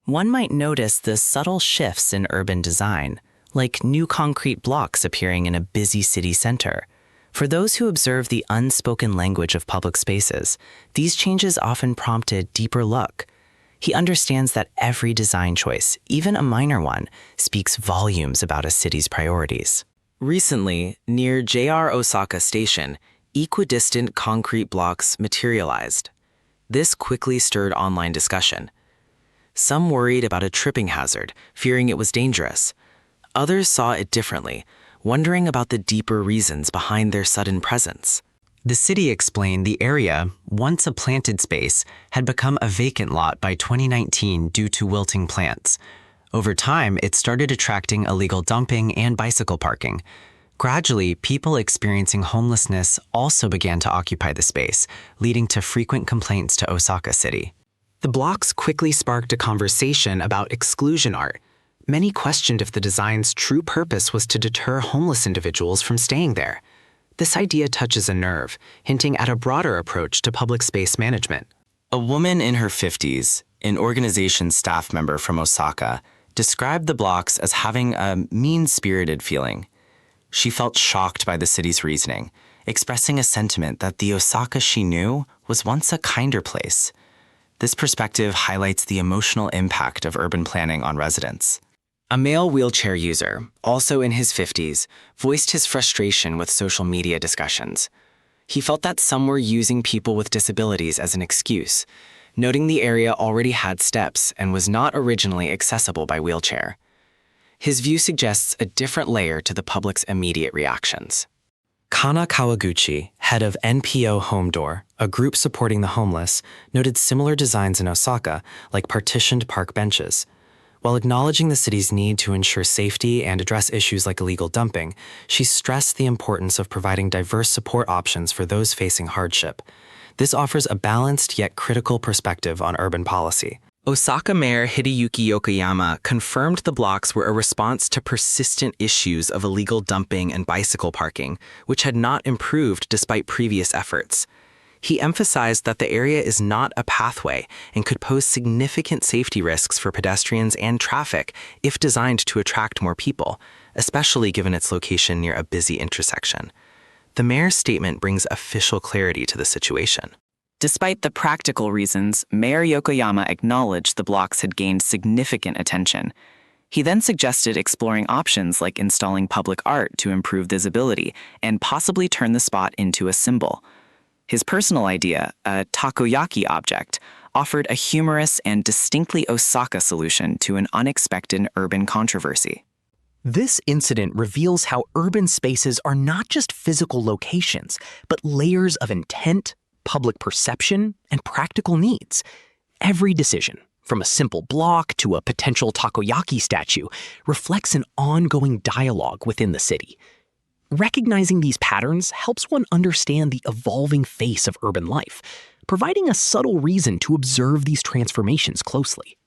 One might notice the subtle shifts in urban design, like new concrete blocks appearing in a busy city center. For those who observe the unspoken language of public spaces, these changes often prompt a deeper look. He understands that every design choice, even a minor one, speaks volumes about a city's priorities. Recently, near JR Osaka Station, equidistant concrete blocks materialized. This quickly stirred online discussion. Some worried about a tripping hazard, fearing it was dangerous. Others saw it differently, wondering about the deeper reasons behind their sudden presence. The city explained the area, once a planted space, had become a vacant lot by 2019 due to wilting plants. Over time, it started attracting illegal dumping and bicycle parking. Gradually, people experiencing homelessness also began to occupy the space, leading to frequent complaints to Osaka City. The blocks quickly sparked a conversation about exclusion art. Many questioned if the design's true purpose was to deter homeless individuals from staying there. This idea touches a nerve, hinting at a broader approach to public space management. A woman in her 50s, an organization staff member from Osaka, described the blocks as having a mean-spirited feeling. She felt shocked by the city's reasoning, expressing a sentiment that the Osaka she knew was once a kinder place. This perspective highlights the emotional impact of urban planning on residents. A male wheelchair user, also in his 50s, voiced his frustration with social media discussions. He felt that some were using people with disabilities as an excuse, noting the area already had steps and was not originally accessible by wheelchair. His view suggests a different layer to the public's immediate reactions. Kana Kawaguchi, head of NPO Home Door, a group supporting the homeless, noted similar designs in Osaka, like partitioned park benches. While acknowledging the city's need to ensure safety and address issues like illegal dumping, she stressed the importance of providing diverse support options for those facing hardship. This offers a balanced yet critical perspective on urban policy. Osaka Mayor Hideyuki Yokoyama confirmed the blocks were a response to persistent issues of illegal dumping and bicycle parking, which had not improved despite previous efforts. He emphasized that the area is not a pathway and could pose significant safety risks for pedestrians and traffic if designed to attract more people, especially given its location near a busy intersection. The mayor's statement brings official clarity to the situation. Despite the practical reasons, Mayor Yokoyama acknowledged the blocks had gained significant attention. He then suggested exploring options like installing public art to improve visibility and possibly turn the spot into a symbol. His personal idea, a takoyaki object, offered a humorous and distinctly Osaka solution to an unexpected urban controversy. This incident reveals how urban spaces are not just physical locations, but layers of intent, public perception, and practical needs. Every decision, from a simple block to a potential takoyaki statue, reflects an ongoing dialogue within the city. Recognizing these patterns helps one understand the evolving face of urban life, providing a subtle reason to observe these transformations closely.